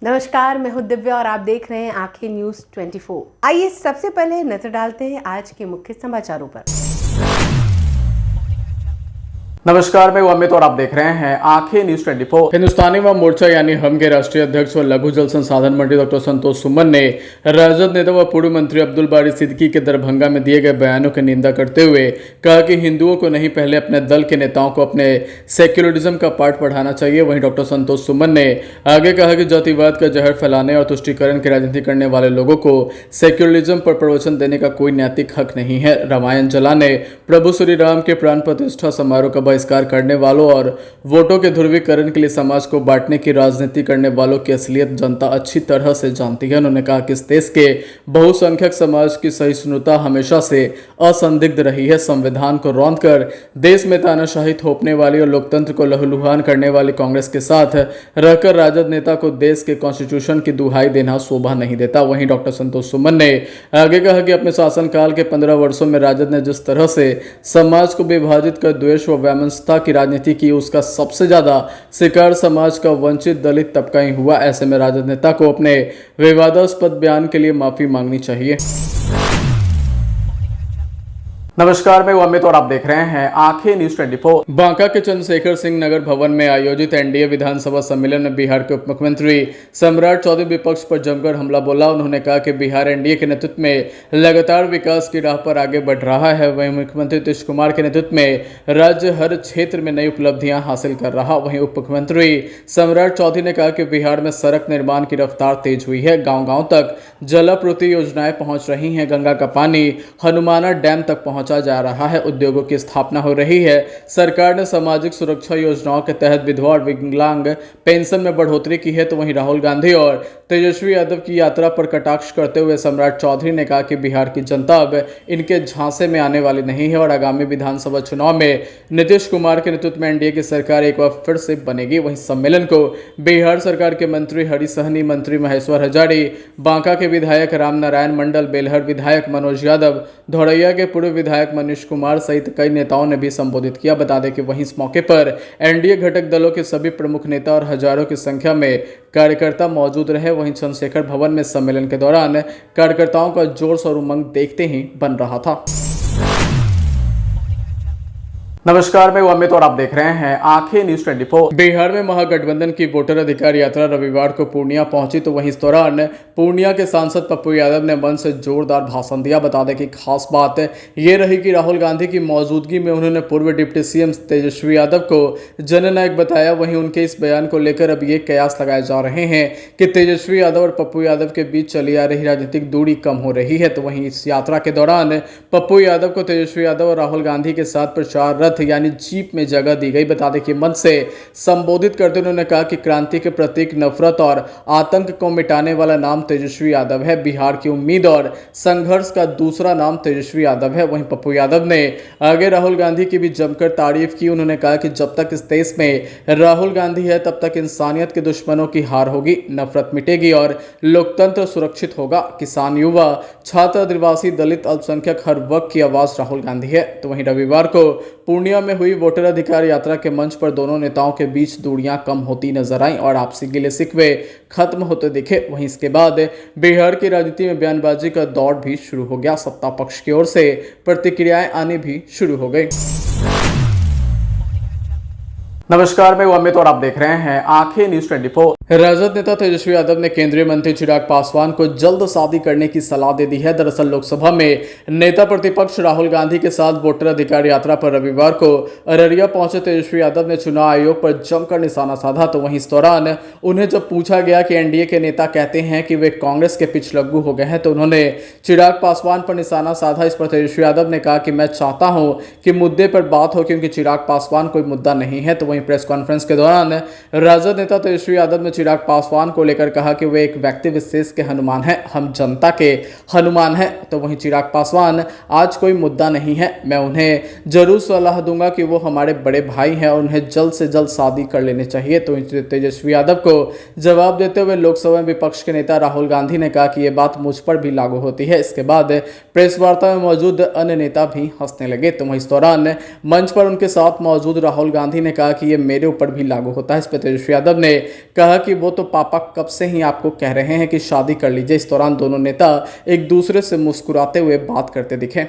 नमस्कार, मैं हूं दिव्या और आप देख रहे हैं आंखें न्यूज 24। आइए सबसे पहले नजर डालते हैं आज के मुख्य समाचारों पर। नमस्कार, मैं अमित और आप देख रहे हैं आंखें न्यूज 24। हिंदुस्तानी व मोर्चा यानी हम के राष्ट्रीय अध्यक्ष व लघु जल संसाधन मंत्री डॉक्टर संतोष सुमन ने राजद नेता व पूर्व मंत्री अब्दुल बारी सिद्दीकी के दरभंगा में दिए गए बयानों की निंदा करते हुए कहा कि हिंदुओं को नहीं, पहले अपने दल के नेताओं को अपने सेक्युलरिज्म का पाठ पढ़ाना चाहिए। वहीं डॉक्टर संतोष सुमन ने आगे कहा कि जातिवाद का जहर फैलाने और तुष्टीकरण की राजनीति करने वाले लोगों को सेक्युलरिज्म पर प्रवचन देने का कोई नैतिक हक नहीं है। रामायण जलाने, प्रभु श्री राम के प्राण प्रतिष्ठा समारोह का बहिष्कार करने वालों और वोटों के ध्रुवीकरण के लिए समाज को बांटने की राजनीति करने वालों की असलियत जनता अच्छी तरह से जानती है। उन्होंने कहा कि इस देश के बहुसंख्यक समाज की सहिष्णुता हमेशा से असंदिग्ध रही है। संविधान को रौंद कर देश में तानाशाही थोपने वाली और लोकतंत्र को लहूलुहान करने वाली कांग्रेस के साथ रहकर राजद नेता को देश के कॉन्स्टिट्यूशन की दुहाई देना शोभा नहीं देता। वहीं डॉक्टर संतोष सुमन ने आगे कहा कि अपने शासनकाल के 15 वर्षों में राजद ने जिस तरह से समाज को विभाजित कर द्वेष व वैमनस्यता की राजनीति की, उसका सबसे ज्यादा शिकार समाज का वंचित दलित तबका ही हुआ। ऐसे में राजद नेता को अपने विवादास्पद बयान के लिए माफी मांगनी चाहिए। नमस्कार, मैं अमित और आप देख रहे हैं आंखें न्यूज 24। बांका के चंद्रशेखर सिंह नगर भवन में आयोजित एनडीए विधानसभा सम्मेलन में बिहार के उप मुख्यमंत्री सम्राट चौधरी विपक्ष पर जमकर हमला बोला। उन्होंने कहा कि बिहार एनडीए के नेतृत्व में लगातार विकास की राह पर आगे बढ़ रहा है। वहीं मुख्यमंत्री नीतीश कुमार के नेतृत्व में राज्य हर क्षेत्र में नई उपलब्धियां हासिल कर रहा। वहीं उप मुख्यमंत्री सम्राट चौधरी ने कहा कि बिहार में सड़क निर्माण की रफ्तार तेज हुई है। गाँव-गाँव तक जलापूर्ति योजनाएं पहुंच रही हैं। गंगा का पानी हनुमाना डैम तक पहुंचा जा रहा है। उद्योगों की स्थापना हो रही है। सरकार ने सामाजिक सुरक्षा योजनाओं के तहत विधवा और विकलांग पेंशन में बढ़ोतरी की है। तो वहीं राहुल गांधी और तेजस्वी यादव की यात्रा पर कटाक्ष करते हुए सम्राट चौधरी ने कहा कि बिहार की जनता अब इनके झांसे में आने वाली नहीं है और आगामी विधानसभा चुनाव में नीतीश कुमार के नेतृत्व में एनडीए की सरकार एक बार फिर से बनेगी। वहीं सम्मेलन को बिहार सरकार के मंत्री हरि सहनी, मंत्री महेश्वर हजारी, बांका के विधायक राम नारायण मंडल, बेलहर विधायक मनोज यादव, धौरैया के पूर्व विधायक मनीष कुमार सहित कई नेताओं ने भी संबोधित किया। बता दें कि वहीं इस मौके पर एनडीए घटक दलों के सभी प्रमुख नेता और हजारों की संख्या में कार्यकर्ता मौजूद रहे। वहीं चंद्रशेखर भवन में सम्मेलन के दौरान कार्यकर्ताओं का जोश और उमंग देखते ही बन रहा था। नमस्कार, मैं अमित और आप देख रहे हैं आंखें न्यूज 24। बिहार में महागठबंधन की वोटर अधिकार यात्रा रविवार को पूर्णिया पहुंची। तो वहीं इस दौरान पूर्णिया के सांसद पप्पू यादव ने मंच से जोरदार भाषण दिया। बता दें कि खास बात यह रही कि राहुल गांधी की मौजूदगी में उन्होंने पूर्व डिप्टी सीएम तेजस्वी यादव को जननायक बताया। वहीं उनके इस बयान को लेकर अब ये कयास लगाए जा रहे हैं कि तेजस्वी यादव और पप्पू यादव के बीच चली आ रही राजनीतिक दूरी कम हो रही है। तो वहीं इस यात्रा के दौरान पप्पू यादव को तेजस्वी यादव और राहुल गांधी के साथ प्रचार यानी जीप में जगह दी गई। बता दें कि मंच से संबोधित करते उन्होंने कहा कि क्रांति के प्रतीक, नफरत और आतंक को मिटाने वाला नाम तेजस्वी यादव है। बिहार की उम्मीद और संघर्ष का दूसरा नाम तेजस्वी यादव है। वहीं पप्पू यादव ने आगे राहुल गांधी की भी जमकर तारीफ की। उन्होंने कहा कि जब तक इस देश में राहुल गांधी है तब तक इंसानियत के दुश्मनों की हार होगी, नफरत मिटेगी और लोकतंत्र सुरक्षित होगा। किसान, युवा, छात्र, आदिवासी, दलित, अल्पसंख्यक, हर वर्ग की आवाज राहुल गांधी है। तो वहीं रविवार को पूर्णिया में हुई वोटर अधिकार यात्रा के मंच पर दोनों नेताओं के बीच दूरियां कम होती नजर आईं और आपसी गिले शिकवे खत्म होते दिखे। वहीं इसके बाद बिहार की राजनीति में बयानबाजी का दौर भी शुरू हो गया। सत्ता पक्ष की ओर से प्रतिक्रियाएं आनी भी शुरू हो गई। नमस्कार, मैं अमित और आप देख रहे हैं आंखें न्यूज 24। राजद नेता तेजस्वी यादव ने केंद्रीय मंत्री चिराग पासवान को जल्द शादी करने की सलाह दे दी है। दरअसल लोकसभा में नेता प्रतिपक्ष राहुल गांधी के साथ वोटर अधिकार यात्रा पर रविवार को अररिया पहुंचे तेजस्वी यादव ने चुनाव आयोग पर जमकर निशाना साधा। तो वहीं इस दौरान उन्हें जब पूछा गया कि एनडीए के नेता कहते हैं कि वे कांग्रेस के पिछलग्गू हो गए हैं, तो उन्होंने चिराग पासवान पर निशाना साधा। इस पर तेजस्वी यादव ने कहा कि मैं चाहता हूं कि मुद्दे पर बात हो, क्योंकि चिराग पासवान कोई मुद्दा नहीं है। तो वहीं प्रेस कॉन्फ्रेंस के दौरान राजद नेता तेजस्वी यादव ने चिराग पासवान को लेकर कहा कि वे एक व्यक्ति विशेष के हनुमान हैं, हम जनता के हनुमान हैं। तो वहीं चिराग पासवान, आज कोई मुद्दा नहीं है, मैं उन्हें जरूर सलाह दूंगा कि वो हमारे बड़े भाई हैं और उन्हें जल्द से जल्द शादी कर लेनी चाहिए। तो तेजस्वी यादव को जवाब देते हुए लोकसभा में विपक्ष के नेता राहुल गांधी ने कहा कि यह बात मुझ पर भी लागू होती है। इसके बाद प्रेस वार्ता में मौजूद अन्य नेता भी हंसने लगे। तो वहीं इस दौरान मंच पर उनके साथ मौजूद राहुल गांधी ने कहा कि यह मेरे ऊपर भी लागू होता है। इस पर तेजस्वी यादव ने कहा हालांकि वो तो पापा कब से ही आपको कह रहे हैं कि शादी कर लीजिए। इस दौरान दोनों नेता एक दूसरे से मुस्कुराते हुए बात करते दिखे।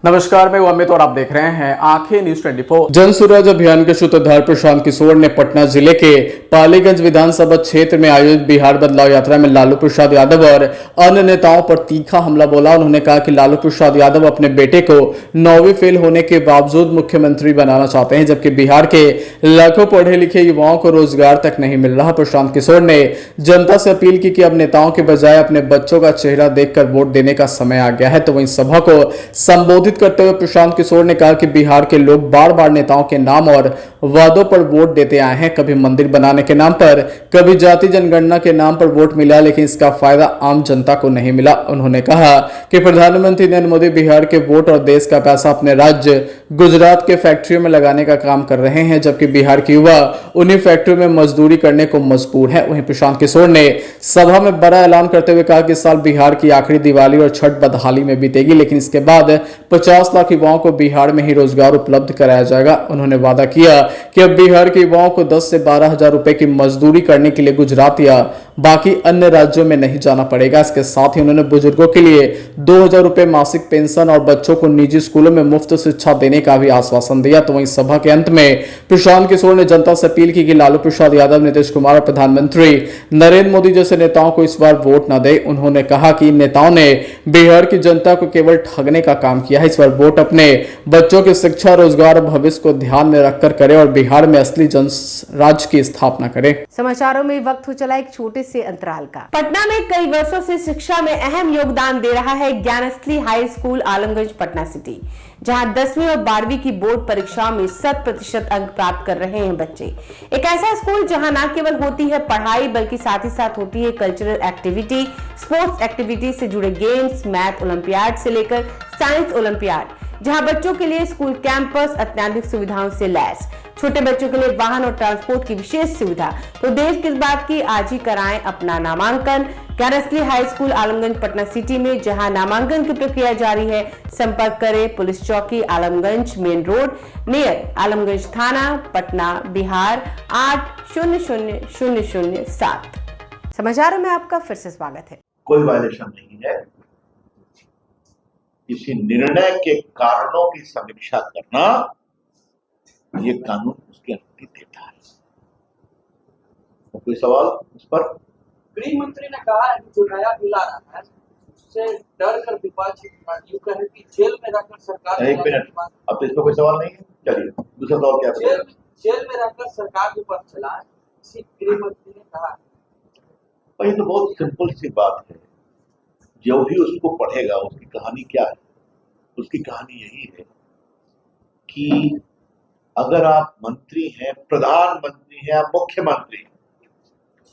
नमस्कार, मैं अमित और आप देख रहे हैं आंखें न्यूज 24। जन सूरज अभियान के सूत्रधार प्रशांत किशोर ने पटना जिले के पालीगंज विधानसभा क्षेत्र में आयोजित बिहार बदलाव यात्रा में लालू प्रसाद यादव और अन्य नेताओं पर तीखा हमला बोला। उन्होंने कहा कि लालू प्रसाद यादव अपने बेटे को 9वीं फेल होने के बावजूद मुख्यमंत्री बनाना चाहते हैं, जबकि बिहार के लाखों पढ़े लिखे युवाओं को रोजगार तक नहीं मिल रहा। प्रशांत किशोर ने जनता से अपील की कि अब नेताओं के बजाय अपने बच्चों का चेहरा देखकर वोट देने का समय आ गया है। तो वहीं सभा को संबोधित करते हुए प्रशांत किशोर ने कहा कि बिहार के लोग बार बार नेताओं के नाम और वादों पर वोट देते आए हैं। कभी मंदिर बनाने के नाम पर, कभी जाति जनगणना के नाम पर वोट मिला, लेकिन इसका फायदा आम जनता को नहीं मिला। उन्होंने कहा कि प्रधानमंत्री नरेंद्र मोदी बिहार के वोट और देश का पैसा अपने राज्य गुजरात के फैक्ट्रियों में लगाने का काम कर रहे हैं, जबकि बिहार के युवा उन्हीं फैक्ट्रियों में मजदूरी करने को मजबूर है। वहीं प्रशांत किशोर ने सभा में बड़ा ऐलान करते हुए कहा कि इस साल बिहार की आखिरी दिवाली और छठ बदहाली में बीतेगी, लेकिन इसके बाद 50 लाख युवाओं को बिहार में ही रोजगार उपलब्ध कराया जाएगा। उन्होंने वादा किया कि अब बिहार के युवाओं को 10 से 12 हजार रुपए की मजदूरी करने के लिए गुजरात या बाकी अन्य राज्यों में नहीं जाना पड़ेगा। इसके साथ ही उन्होंने बुजुर्गों के लिए 2000 रुपए मासिक पेंशन और बच्चों को निजी स्कूलों में मुफ्त शिक्षा देने का भी आश्वासन दिया। तो वहीं सभा के अंत में प्रशांत किशोर ने जनता से अपील की कि लालू प्रसाद यादव, नीतीश कुमार और प्रधानमंत्री नरेंद्र मोदी जैसे नेताओं को इस बार वोट न दे। उन्होंने कहा कि इन नेताओं ने बिहार की जनता को केवल ठगने का काम किया है। इस बार वोट अपने बच्चों की शिक्षा, रोजगार और भविष्य को ध्यान में रखकर करे और बिहार में असली जनराज्य की स्थापना करे। समाचारों में वक्त हो चला एक छोटे से अंतराल का। पटना में कई वर्षों से शिक्षा में अहम योगदान दे रहा है Gyansthali high school Alamganj Patna city, जहां 10वीं और 12वीं की बोर्ड परीक्षाओं में 100% अंक प्राप्त कर रहे हैं बच्चे। एक ऐसा स्कूल जहां न केवल होती है पढ़ाई, बल्कि साथ ही साथ होती है कल्चरल एक्टिविटी, स्पोर्ट्स एक्टिविटी से जुड़े गेम्स, मैथ ओलंपियाड से लेकर साइंस ओलंपियाड, जहां बच्चों के लिए स्कूल कैंपस अत्याधुनिक सुविधाओं से लैस, छोटे बच्चों के लिए वाहन और ट्रांसपोर्ट की विशेष सुविधा। तो देर किस बात की, आज ही कराएं अपना नामांकन Gyansthali high school Alamganj Patna city में, जहां नामांकन की प्रक्रिया जारी है। संपर्क करें पुलिस चौकी Alamganj main road near Alamganj थाना पटना बिहार 800007। समाचारों में आपका फिर से स्वागत है। कोई वायलेशन नहीं है। किसी निर्णय के कारणों की समीक्षा करना ये कानून उसकी अनुमति देता है। तो कोई सवाल उस पर? गृह मंत्री ने कहा है कि जो नया बिल आ रहा है उससे डर कर विपक्ष यूं कहे कि जेल में रहकर सरकार, एक मिनट, अब तो इस पर कोई सवाल नहीं है। चलिए दूसरा सवाल क्या है? जेल में रहकर सरकार के ऊपर चला है, इसी गृह मंत्री ने कहा। भाई तो बहुत सिंपल सी बात है। जो भी उसको पढ़ेगा उसकी कहानी क्या है? उसकी कहानी यही है कि अगर आप मंत्री हैं, प्रधानमंत्री हैं या मुख्यमंत्री हैं,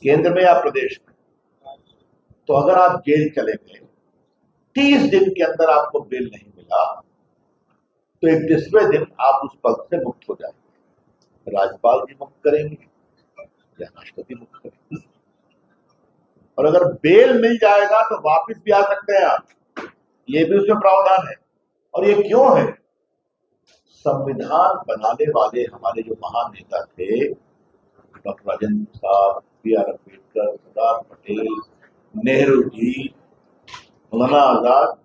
केंद्र में या प्रदेश में, तो अगर आप जेल चले गए, 30 दिन के अंदर आपको बेल नहीं मिला, तो 31वें दिन आप उस पद से मुक्त हो जाएंगे। राज्यपाल भी मुक्त करेंगे या राष्ट्रपति मुक्त करेंगे। और अगर बेल मिल जाएगा तो वापस भी आ सकते हैं आप, ये भी उसमें प्रावधान है। और ये क्यों है? संविधान बनाने वाले हमारे जो महान नेता थे, डॉक्टर राजेंद्र प्रसाद, B.R. अम्बेडकर, सरदार पटेल, नेहरू जी, मौलाना आजाद,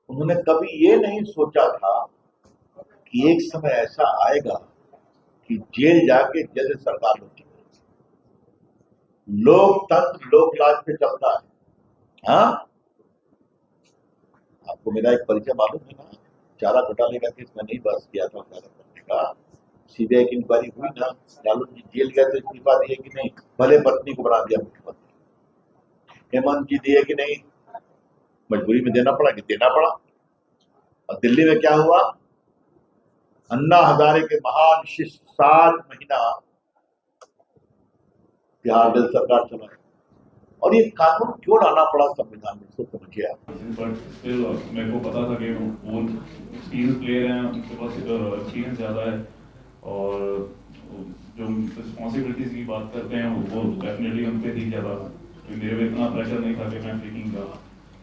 उन्होंने कभी ये नहीं सोचा था कि एक समय ऐसा आएगा कि जेल जाके जैसे सरकार होती है। लोकतंत्र लोकराज पे चलता है। हाँ, आपको मेरा एक परिचय मालूम है ना, चारा घोटाले का केस मैंने ही बहस किया था करने का। सीबीआई की इंक्वायरी हुई ना, लालू जी जेल गए तो इस्तीफा दिए कि नहीं? भले पत्नी को बना दिया मुख्यमंत्री। हेमंत जी दिए कि नहीं? मजबूरी में देना पड़ा कि देना पड़ा। और दिल्ली में क्या हुआ? अन्ना हजारे के महान शिष्य 7 महीना बिहार में सरकार चलाई। और ये कानून क्यों लाना पड़ा संविधान में, इसको समझिए आप। मेरे को पता था कि वो एक्सपीरियंस प्लेयर हैं, उनके पास एक्सपीरियंस ज़्यादा है और जो रिस्पॉन्सिबिलिटीज की बात करते हैं वो डेफिनेटली उन पे दी ज़्यादा। मेरे पे इतना प्रेशर नहीं था कि मैं फ्रीकिंग का,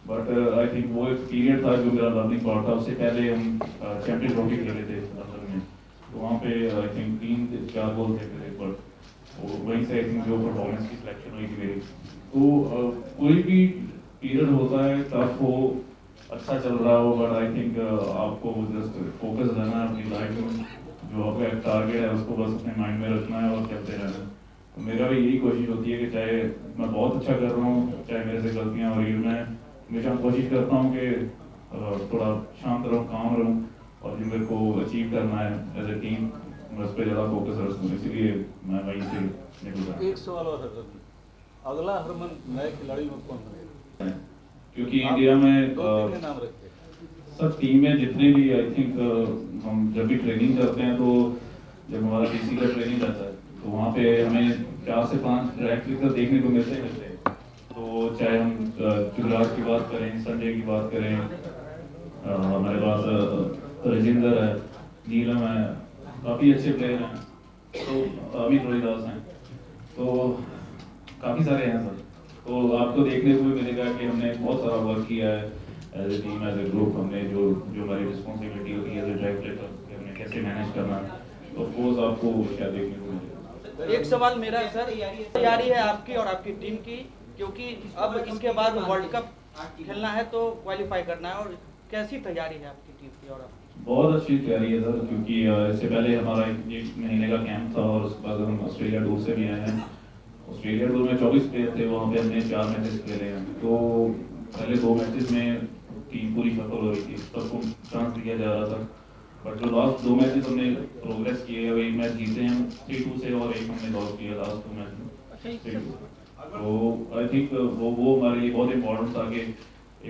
बट आई थिंक वो एक पीरियड था जो मेरा लर्निंग पार्ट था। उससे पहले हम चैंपियन ट्रॉफी खेले थे लंदन में, तो वहाँ पे आई थिंक 3-4 गोल थे मेरे, बट वहीं से आई थिंक जो परफॉर्मेंस की सिलेक्शन हुई थी मेरी। तो कोई भी पीरियड होता है टफ हो, अच्छा चल रहा हो, बट आई थिंक आपको जस्ट फोकस रहना है अपनी लाइफ में, जो आपका एक टारगेट है उसको बस अपने माइंड में रखना है और चलते रहना है। तो मेरा भी यही कोशिश होती है कि चाहे मैं बहुत अच्छा कर रहा हूँ, चाहे मेरे से गलतियाँ हो रही हैं, मैं हमेशा कोशिश करता हूँ कि थोड़ा शांत रहूँ, काम रहूँ, और जो मेरे को अचीव करना है एज ए टीम, मैं उस पर ज़्यादा फोकस रखूँ, इसीलिए मैं वहीं से निकल रहा हूँ। एक सवाल और है, अगला हरमन नए खिलाड़ी में कौन बनेगा? क्योंकि इंडिया में दो तीन के नाम रखे। सब टीम में जितने भी आई थिंक हम जब भी ट्रेनिंग करते हैं, तो जब हमारा डीसी का ट्रेनिंग रहता है तो वहाँ पे हमें 4 से 5 ट्रैक फिक्सर देखने को मिलते हैं। तो चाहे हम जुगराज की बात करें, संजय की बात करें, हमारे पास राजेंद्र है, नीलम है, काफ़ी अच्छे प्लेयर हैं, तो अमित रोहिदास हैं, तो काफ़ी सारे हैं सर। तो आपको देखने को भी मिलेगा कि हमने बहुत सारा वर्क किया है as a team, as a group. हमने जो हमारी रिस्पॉन्सिबिलिटी होती है एज ए ड्राइव लेकर, हमने कैसे मैनेज करना है, तो ऑफकोर्स आपको क्या देखने को मिलेगा। एक सवाल मेरा है सर, तैयारी है आपकी और आपकी टीम की, क्योंकि अब इसके बाद वर्ल्ड कप खेलना है तो क्वालिफाई करना है, और कैसी तैयारी है आपकी टीम की और आपकी? बहुत अच्छी तैयारी है सर, क्योंकि इससे पहले हमारा एक महीने का कैंप था, और उसके बाद हम ऑस्ट्रेलिया टूर से भी आए हैं। ऑस्ट्रेलिया टूर में 24 प्लेयर थे, वहाँ पे हमने 4 मैचेस खेले हैं। तो पहले 2 मैचेस में टीम पूरी सफल हो रही थी, सबको चांस दिया जा रहा था, बट जो लास्ट 2 मैचेस हमने प्रोग्रेस किए, अब एक मैच जीते हैं 3-2 से, और एक हमने लॉस किया लास्ट 2 मैच में 3-2। तो आई थिंक वो हमारे लिए बहुत इंपॉर्टेंट था कि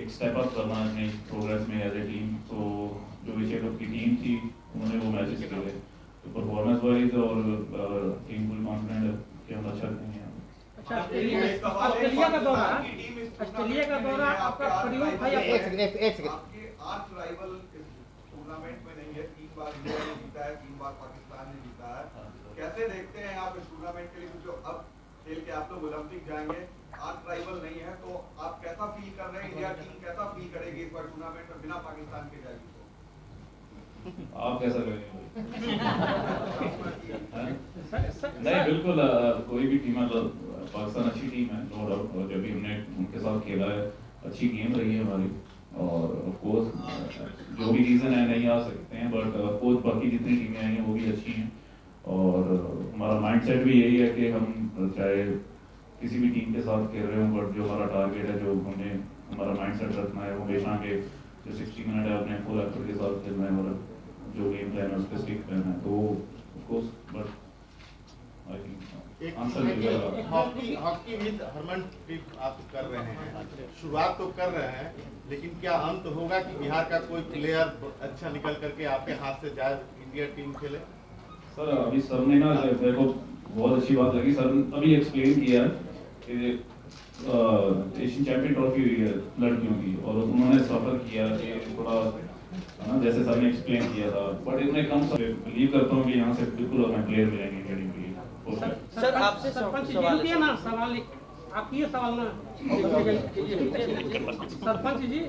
एक स्टेप अप करना है अपने प्रोग्रेस में एज ए टीम। तो जो विजय कप की टीम थी उन्होंने वो मैचेस खेले, तो परफॉर्मेंस वाइज और टीम फुल कॉन्फिडेंट है कि हम अच्छा करेंगे। अच्छा, ऑस्ट्रेलिया का दौरा आपका प्रयोग था या एक सेकंड आपके आर्च राइवल इस टूर्नामेंट में नहीं है, 3 बार इंडिया ने जीता है, 3 बार पाकिस्तान ने जीता है। कैसे देखते हैं आप इस टूर्नामेंट के लिए, जो अब खेल के आप लोग ओलंपिक जाएंगे, आर्च राइवल नहीं है, तो आप कैसा फील कर रहे हैं? इंडिया टीम कैसा फील करेगी इस बार टूर्नामेंट में बिना पाकिस्तान के जाएगी? आप कैसा करेंगे? नहीं बिल्कुल, कोई भी टीम है, पाकिस्तान अच्छी टीम है, नो डाउट, और जब भी हमने उनके साथ खेला है अच्छी गेम रही है हमारी, और ऑफ कोर्स जो भी रीज़न है नहीं आ सकते हैं, बट ऑफ कोर्स बाकी जितनी टीमें आई हैं वो भी अच्छी हैं, और हमारा माइंडसेट भी यही है कि हम चाहे किसी भी टीम के साथ खेल रहे हों, बट जो हमारा टारगेट है, जो हमने हमारा माइंडसेट रखना है, वो हमेशा के जो 60 मिनट है अपने फुल एफर्ट के साथ खेलना है, और जो गेम प्लान है उस पर स्टिक करना है। तो of course but I think answer मिलेगा। हॉकी विद हरमनप्रीत आप कर रहे हैं, शुरुआत तो कर रहे हैं, लेकिन क्या अंत होगा कि बिहार का कोई प्लेयर अच्छा निकल करके आपके हाथ से जाए, इंडिया टीम खेले? सर अभी सर ने ना, मेरे को बहुत अच्छी बात लगी, सर ने अभी एक्सप्लेन किया कि एशियन चैंपियन ट्रॉफी हुई है लड़कियों की, और उन्होंने सफर किया कि थोड़ा जैसे सर ने एक्सप्लेन किया था, बट इतने कम समय बिलीव करता हूँ कि यहाँ से बिल्कुल हमें प्लेयर मिलेंगे इंडिया टीम के लिए। सर आपसे सरपंच जी सवाल रुकिए ना, सवाल आपकी ये सवाल ना, सरपंच जी,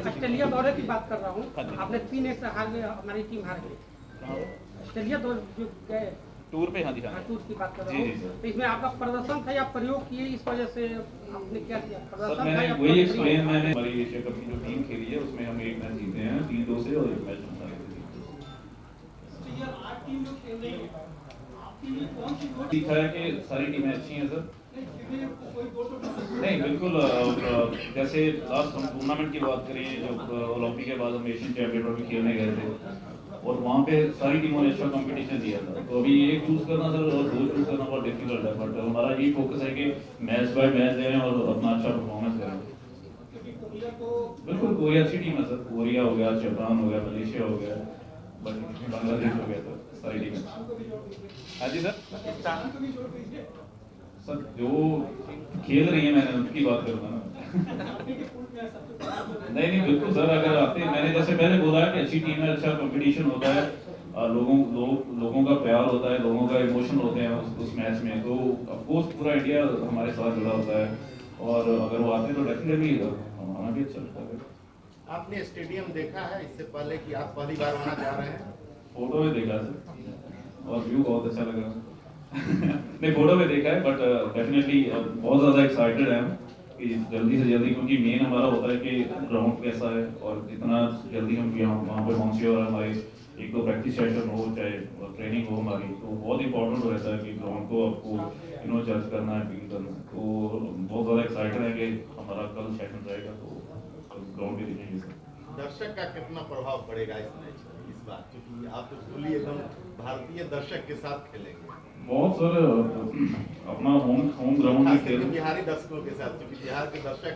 ऑस्ट्रेलिया दौरे की बात कर रहा हूँ, आपने 3-1 से हार गए, हमारी टीम हार गई ऑस्ट्रेलिया दौरे जो गए टूर पे। हाँ जी, हाँ टूर की बात कर रहा हूँ, तो इसमें आपका प्रदर्शन था या प्रयोग किए, इस वजह से आपने क्या किया? सर प्रदर्शन था मैंने या वही एक्सप्लेन, मैंने हमारी एशिया कप की जो टीम खेली है उसमें हम 1 मैच जीते हैं 3-2 से, और 1 मैच दिखा है कि सारी टीमें अच्छी हैं सर। नहीं बिल्कुल, जैसे लास्ट हम टूर्नामेंट की बात करें, जब ओलंपिक के बाद हम एशियन चैंपियन ट्रॉफी खेलने गए थे, और वहाँ पे सारी टीमों ने अच्छा कंपटीशन दिया था, तो अभी एक चूज करना सर और 2 चूज करना बहुत डिफिकल्ट है, बट हमारा यही फोकस है कि मैच बाय मैच दें और अपना अच्छा परफॉर्मेंस करें। बिल्कुल, कोरिया अच्छी टीम है सर, कोरिया हो गया, जापान हो गया, मलेशिया हो गया, बांग्लादेश हो गया, सर सारी टीमें। हाँ जी सर, सर जो खेल रही है मैंने उनकी बात करूँगा ना। नहीं बिल्कुल सर, अगर आते, मैंने जैसे पहले बोला कि अच्छी टीम है, अच्छा कंपटीशन होता है, लोगों का प्यार होता है, लोगों का इमोशन होते हैं उस मैच में, तो ऑफकोर्स पूरा इंडिया हमारे साथ जुड़ा होता है, और अगर वो आते हैं तो डेफिनेटली हमारा भी अच्छा लगता है। आपने स्टेडियम देखा है इससे पहले कि आप पहली बार वहाँ जा रहे हैं? फोटो में देखा सर, और व्यू बहुत अच्छा लगा। नहीं फोटो में देखा है बट डेफिनेटली बहुत ज़्यादा एक्साइटेड है हम कि जल्दी से जल्दी, क्योंकि मेन हमारा होता है कि ग्राउंड कैसा है और जितना जल्दी हम यहाँ वहाँ पे पहुँचे और हमारे एक दो प्रैक्टिस सेशन हो चाहे ट्रेनिंग हो हमारी, तो बहुत इंपॉर्टेंट रहता है कि ग्राउंड को आपको जज करना है, फील करना है। तो बहुत ज़्यादा एक्साइटेड है कि हमारा कल सेशन रहेगा तो ग्राउंड भी देखेंगे सर। दर्शक का कितना प्रभाव पड़ेगा इस मैच में इस बार, क्योंकि आप तो फुली एकदम भारतीय दर्शक के साथ खेलेंगे? बहुत सर अपना होम ग्राउंड में खेल, बिहारी दर्शकों के साथ, क्योंकि बिहार के दर्शक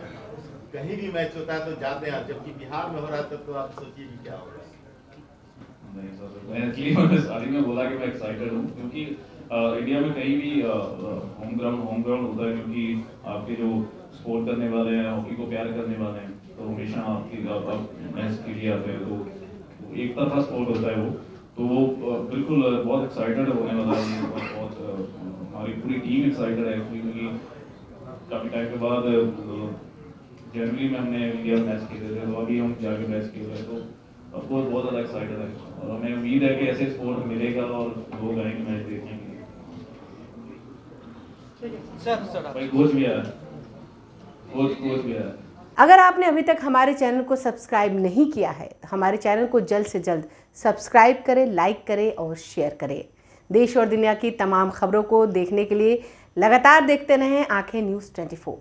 कहीं भी मैच होता है तो जाते हैं, जबकि बिहार में हो रहा है तब तो आप सोचिए कि क्या होगा। नहीं सर, मैं स्टार्टिंग में बोला कि मैं एक्साइटेड हूँ, क्योंकि इंडिया में कहीं भी होम ग्राउंड होता है, क्योंकि आपके जो स्पोर्ट करने वाले हैं, हॉकी को प्यार करने वाले हैं, तो हमेशा आप मैच के लिए आते हैं, तो एक तरफा स्पोर्ट होता है वो, तो वो बिल्कुल बहुत एक्साइटेड होने वाला है। बहुत हमारी पूरी टीम एक्साइटेड है क्योंकि काफ़ी टाइम के बाद जनवरी में हमने इंडिया मैच खेले थे, तो अभी हम जाके मैच खेल रहे हैं, तो ऑफकोर्स बहुत ज़्यादा एक्साइटेड है और हमें उम्मीद है कि ऐसे स्पोर्ट मिलेगा और लोग आएंगे मैच देखने के लिए। सर भाई कोच भी आया, कोच भी आया। अगर आपने अभी तक हमारे चैनल को सब्सक्राइब नहीं किया है तो हमारे चैनल को जल्द से जल्द सब्सक्राइब करें, लाइक करें और शेयर करें। देश और दुनिया की तमाम खबरों को देखने के लिए लगातार देखते रहें आंखें न्यूज़ 24।